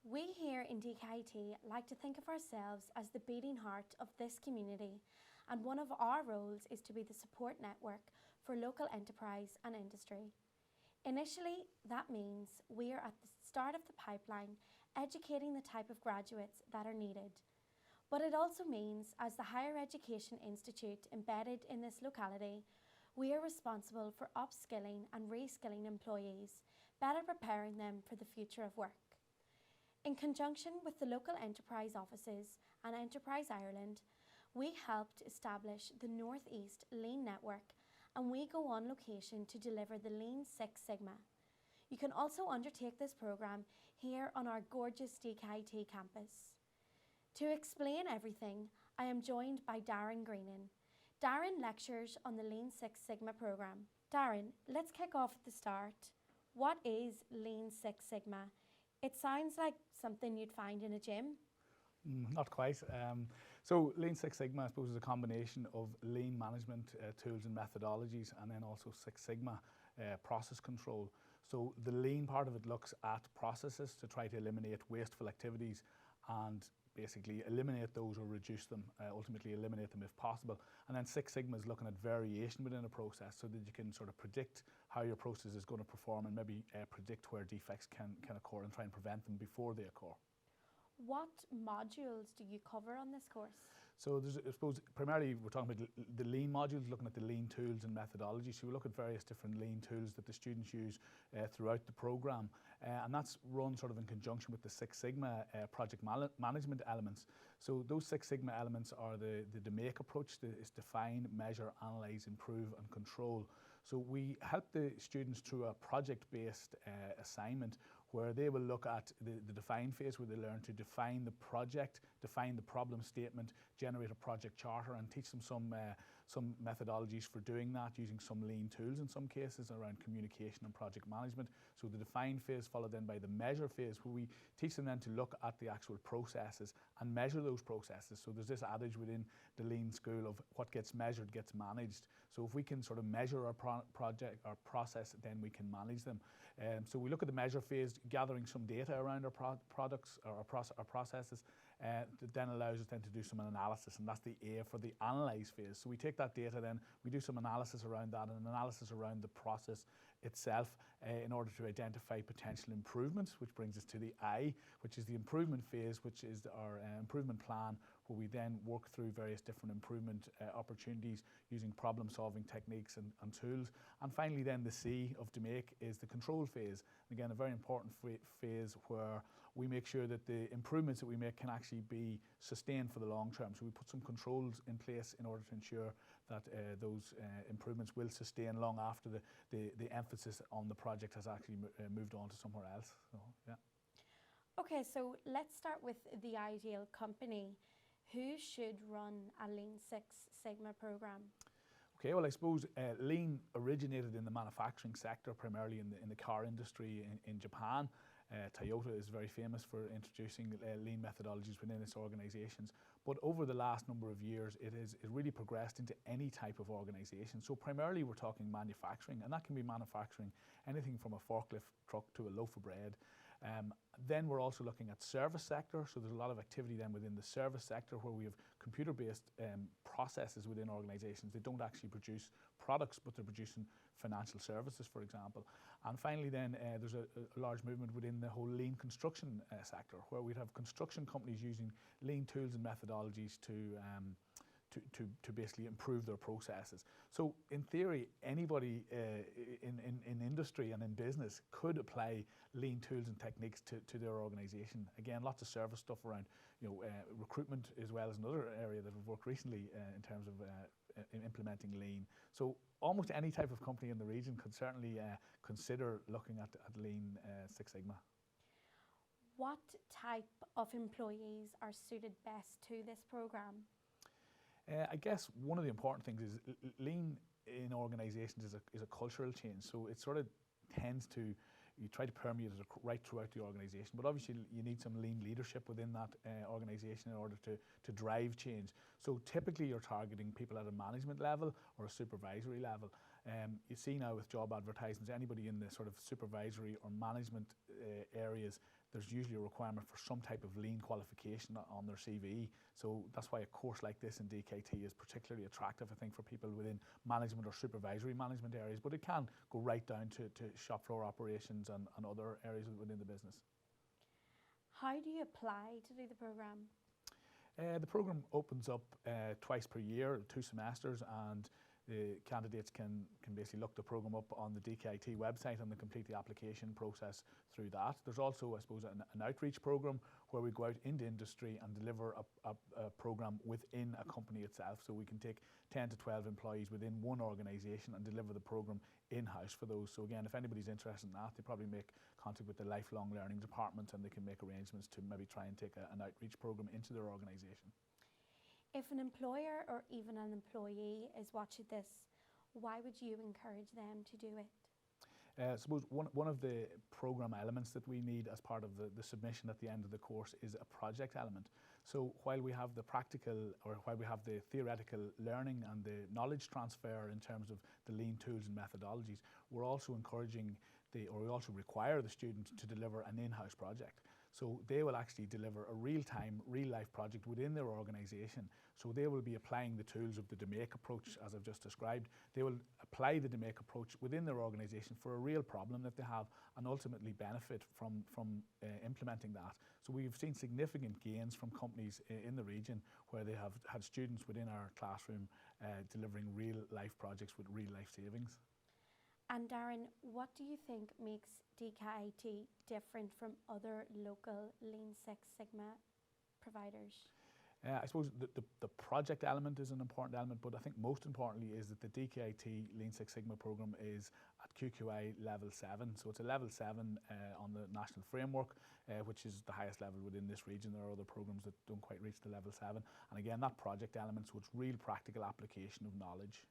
We here in DkIT like to think of ourselves as the beating heart of this community, and one of our roles is to be the support network for local enterprise and industry. Initially, that means we are at the start of the pipeline educating the type of graduates that are needed. But it also means, as the higher education institute embedded in this locality, we are responsible for upskilling and reskilling employees, better preparing them for the future of work. In conjunction with the local enterprise offices and Enterprise Ireland, we helped establish the North East Lean Network, and we go on location to deliver the Lean Six Sigma. You can also undertake this programme here on our gorgeous DkIT campus. To explain everything, I am joined by Darren Greenan. Darren lectures on the Lean Six Sigma programme. Darren, let's kick off at the start. What is Lean Six Sigma? It sounds like something you'd find in a gym. Not quite. So Lean Six Sigma, I suppose, is a combination of lean management tools and methodologies, and then also Six Sigma process control. So the lean part of it looks at processes to try to eliminate wasteful activities and basically eliminate those or reduce them, ultimately eliminate them if possible. And then Six Sigma is looking at variation within a process so that you can sort of predict how your process is going to perform and maybe predict where defects can occur and try and prevent them before they occur. What modules do you cover on this course? So there's, I suppose, primarily we're talking about the lean modules, looking at the lean tools and methodologies. So we look at various different lean tools that the students use throughout the programme. And that's run sort of in conjunction with the Six Sigma project management elements. So those Six Sigma elements are the make approach, is define, measure, analyse, improve and control. So we help the students through a project-based assignment where they will look at the define phase, where they learn to define the project, define the problem statement, generate a project charter, and teach them some methodologies for doing that, using some lean tools in some cases around communication and project management. So the define phase followed then by the measure phase, where we teach them then to look at the actual processes and measure those processes. So there's this adage within the lean school of what gets measured gets managed. So if we can sort of measure our project, our process, then we can manage them. So we look at the measure phase, gathering some data around our products or our processes, that then allows us then to do some analysis, and that's the A for the analyze phase. So we take that data, then we do some analysis around that, and analysis around the process itself in order to identify potential improvements, which brings us to the I, which is the improvement phase, which is our improvement plan, where we then work through various different improvement opportunities using problem-solving techniques and tools. And finally then the C of to make is the control phase. And again, a very important phase where we make sure that the improvements that we make can actually be sustained for the long term. So we put some controls in place in order to ensure that those improvements will sustain long after the emphasis on the project has actually moved on to somewhere else. So, yeah. Okay, so let's start with the ideal company. Who should run a Lean Six Sigma program? Okay, well, I suppose Lean originated in the manufacturing sector, primarily in the car industry in Japan. Toyota is very famous for introducing Lean methodologies within its organizations. But over the last number of years, it really progressed into any type of organization. So primarily we're talking manufacturing, and that can be manufacturing anything from a forklift truck to a loaf of bread. Then we're also looking at service sector. So there's a lot of activity then within the service sector where we have computer-based processes within organizations. They don't actually produce products, but they're producing financial services, for example. And finally then there's a large movement within the whole lean construction sector, where we'd have construction companies using lean tools and methodologies to basically improve their processes. So in theory, anybody in industry and in business could apply lean tools and techniques to their organization. Again, lots of service stuff around recruitment, as well as another area that we've worked recently in terms of implementing lean. So almost any type of company in the region could certainly consider looking at Lean Six Sigma. What type of employees are suited best to this program? I guess one of the important things is lean in organisations is a cultural change. So it sort of tends to, you try to permeate it right throughout the organisation, but obviously you need some lean leadership within that organisation in order to drive change. So typically you're targeting people at a management level or a supervisory level. You see now with job advertisements, anybody in the sort of supervisory or management areas, there's usually a requirement for some type of lean qualification on their CV. So that's why a course like this in DkIT is particularly attractive, I think, for people within management or supervisory management areas. But it can go right down to shop floor operations and other areas within the business. How do you apply to do the programme? The programme opens up twice per year, 2 semesters, and the candidates can basically look the programme up on the DkIT website and then complete the application process through that. There's also, I suppose, an outreach programme where we go out into industry and deliver a programme within a company itself. So we can take 10 to 12 employees within one organisation and deliver the programme in-house for those. So again, if anybody's interested in that, they probably make contact with the lifelong learning department and they can make arrangements to maybe try and take an outreach programme into their organisation. If an employer or even an employee is watching this, why would you encourage them to do it? I suppose one of the programme elements that we need as part of the submission at the end of the course is a project element. So while we have the practical, or while we have the theoretical learning and the knowledge transfer in terms of the lean tools and methodologies, we're also encouraging we also require the student to deliver an in-house project. So they will actually deliver a real-time, real-life project within their organisation. So they will be applying the tools of the DMAIC approach, as I've just described. They will apply the DMAIC approach within their organisation for a real problem that they have and ultimately benefit from implementing that. So we've seen significant gains from companies in the region where they have had students within our classroom delivering real-life projects with real-life savings. And Darren, what do you think makes DkIT different from other local Lean Six Sigma providers? I suppose the project element is an important element, but I think most importantly is that the DkIT Lean Six Sigma programme is at QQI level 7. So it's a level 7 on the national framework, which is the highest level within this region. There are other programmes that don't quite reach the level 7. And again, that project element, so it's real practical application of knowledge.